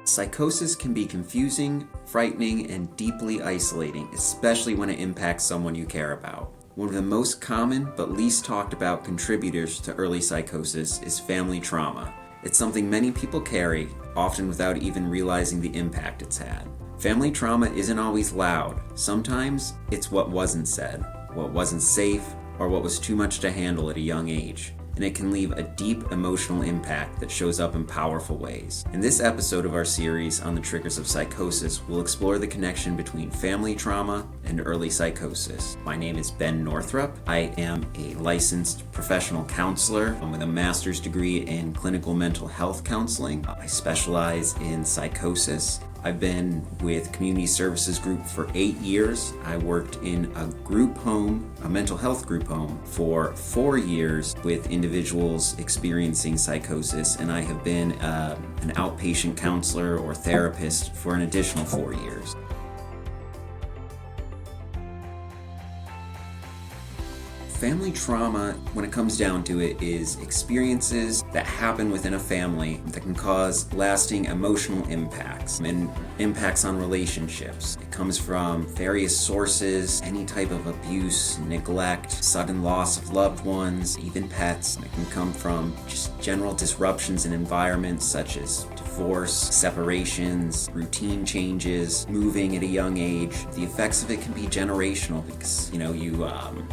Psychosis can be confusing, frightening, and deeply isolating, especially when it impacts someone you care about. One of the most common but least talked about contributors to early psychosis is family trauma. It's something many people carry, often without even realizing the impact it's had. Family trauma isn't always loud. Sometimes it's what wasn't said, what wasn't safe, or what was too much to handle at a young age. And it can leave a deep emotional impact that shows up in powerful ways. In this episode of our series on the triggers of psychosis, we'll explore the connection between family trauma and early psychosis. My name is Ben Northrup. I am a licensed professional counselor with a master's degree in clinical mental health counseling. I specialize in psychosis. I've been with Community Services Group for 8 years. I worked in a group home, a mental health group home, for 4 years with individuals experiencing psychosis, and I have been an outpatient counselor or therapist for an additional 4 years. Family trauma, when it comes down to it, is experiences that happen within a family that can cause lasting emotional impacts and impacts on relationships. It comes from various sources, any type of abuse, neglect, sudden loss of loved ones, even pets. It can come from just general disruptions in environments such as divorce, separations, routine changes, moving at a young age. The effects of it can be generational because, you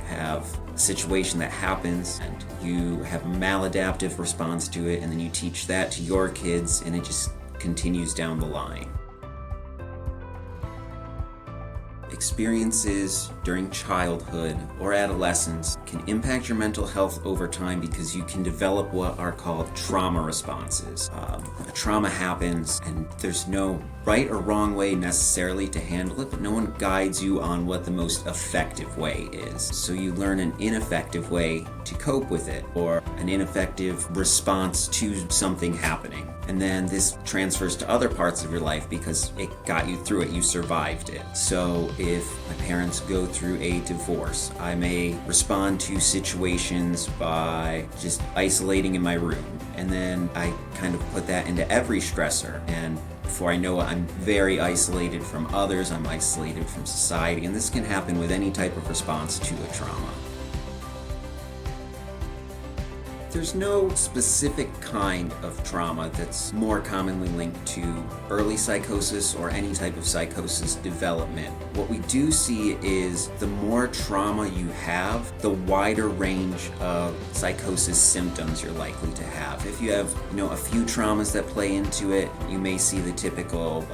have a situation that happens and you have a maladaptive response to it, and then you teach that to your kids, and it just continues down the line. Experiences during childhood or adolescence can impact your mental health over time because you can develop what are called trauma responses. A trauma happens and there's no right or wrong way necessarily to handle it, but no one guides you on what the most effective way is. So you learn an ineffective way to cope with it, or an ineffective response to something happening. And then this transfers to other parts of your life because it got you through it, you survived it. So if my parents go through a divorce, I may respond to situations by just isolating in my room. And then I kind of put that into every stressor. And before I know it, I'm very isolated from others, I'm isolated from society. And this can happen with any type of response to a trauma. There's no specific kind of trauma that's more commonly linked to early psychosis or any type of psychosis development. What we do see is the more trauma you have, the wider range of psychosis symptoms you're likely to have. If you have, a few traumas that play into it, you may see the typical,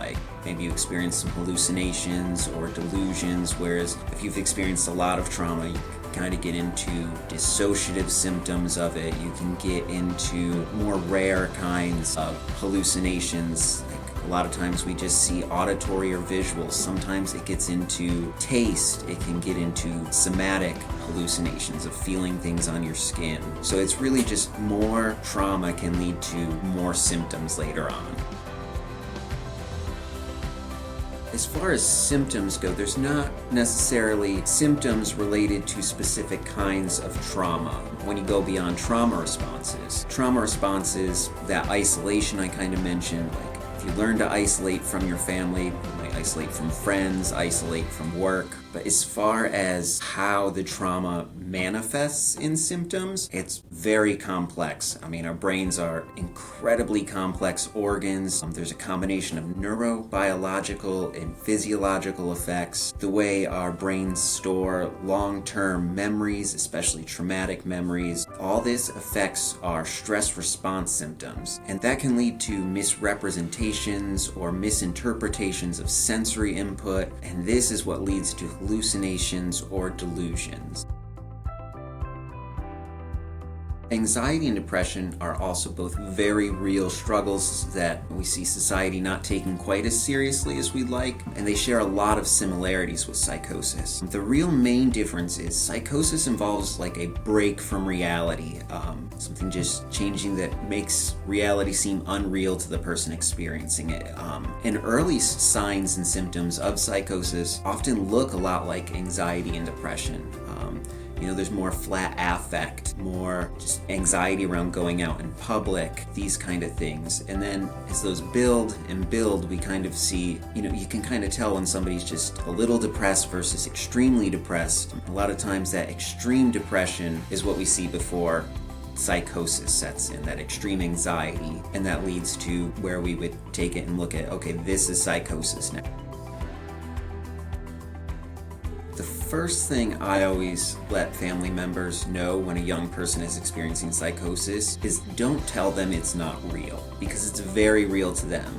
maybe you experience some hallucinations or delusions, whereas if you've experienced a lot of trauma, you kind of get into dissociative symptoms of it. You can get into more rare kinds of hallucinations. A lot of times we just see auditory or visual. Sometimes it gets into taste. It can get into somatic hallucinations of feeling things on your skin. So it's really just more trauma can lead to more symptoms later on. As far as symptoms go, there's not necessarily symptoms related to specific kinds of trauma. When you go beyond trauma responses, that isolation I kind of mentioned, if you learn to isolate from your family, you might isolate from friends, isolate from work. But as far as how the trauma manifests in symptoms, it's very complex. Our brains are incredibly complex organs. There's a combination of neurobiological and physiological effects. The way our brains store long-term memories, especially traumatic memories, all this affects our stress response symptoms. And that can lead to misrepresentations or misinterpretations of sensory input. And this is what leads to hallucinations or delusions. Anxiety and depression are also both very real struggles that we see society not taking quite as seriously as we'd like, and they share a lot of similarities with psychosis. The real main difference is psychosis involves a break from reality, something just changing that makes reality seem unreal to the person experiencing it. And early signs and symptoms of psychosis often look a lot like anxiety and depression. There's more flat affect, more just anxiety around going out in public, these kind of things. And then as those build and build, we kind of see, you can kind of tell when somebody's just a little depressed versus extremely depressed. A lot of times that extreme depression is what we see before psychosis sets in, that extreme anxiety, and that leads to where we would take it and look at, okay, this is psychosis now. The first thing I always let family members know when a young person is experiencing psychosis is don't tell them it's not real, because it's very real to them.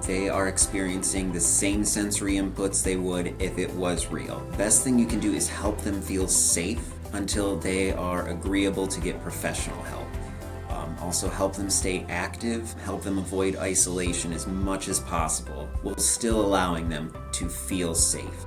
They are experiencing the same sensory inputs they would if it was real. The best thing you can do is help them feel safe until they are agreeable to get professional help. Also help them stay active, help them avoid isolation as much as possible, while still allowing them to feel safe.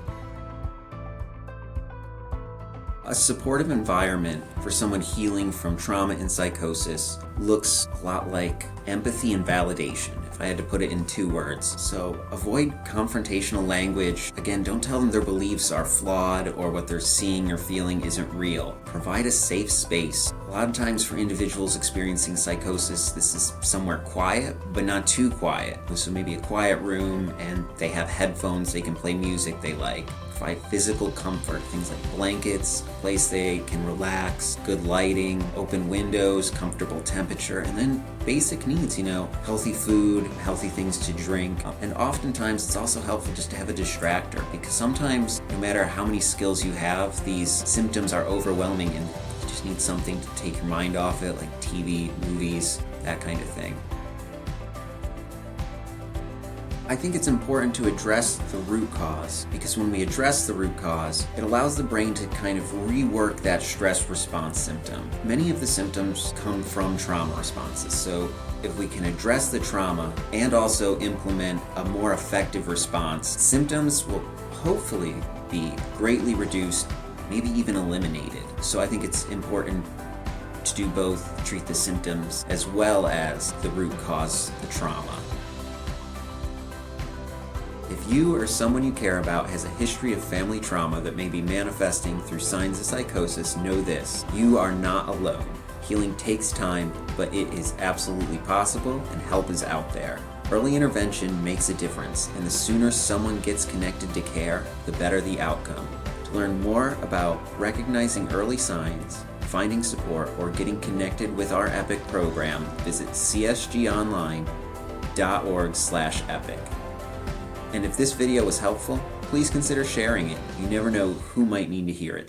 A supportive environment for someone healing from trauma and psychosis looks a lot like empathy and validation, if I had to put it in 2 words. So avoid confrontational language. Again, don't tell them their beliefs are flawed or what they're seeing or feeling isn't real. Provide a safe space. A lot of times for individuals experiencing psychosis, this is somewhere quiet, but not too quiet. So maybe a quiet room and they have headphones, they can play music they like. Provide physical comfort, things like blankets, a place they can relax, good lighting, open windows, comfortable temperature, and then basic needs, healthy food, healthy things to drink. And oftentimes it's also helpful just to have a distractor, because sometimes no matter how many skills you have, these symptoms are overwhelming and you just need something to take your mind off it, like TV, movies, that kind of thing. I think it's important to address the root cause, because when we address the root cause, it allows the brain to kind of rework that stress response symptom. Many of the symptoms come from trauma responses, so if we can address the trauma and also implement a more effective response, symptoms will hopefully be greatly reduced, maybe even eliminated. So I think it's important to do both, treat the symptoms as well as the root cause, the trauma. If you or someone you care about has a history of family trauma that may be manifesting through signs of psychosis, know this: you are not alone. Healing takes time, but it is absolutely possible, and help is out there. Early intervention makes a difference, and the sooner someone gets connected to care, the better the outcome. To learn more about recognizing early signs, finding support, or getting connected with our EPIC program, visit csgonline.org/epic. And if this video was helpful, please consider sharing it. You never know who might need to hear it.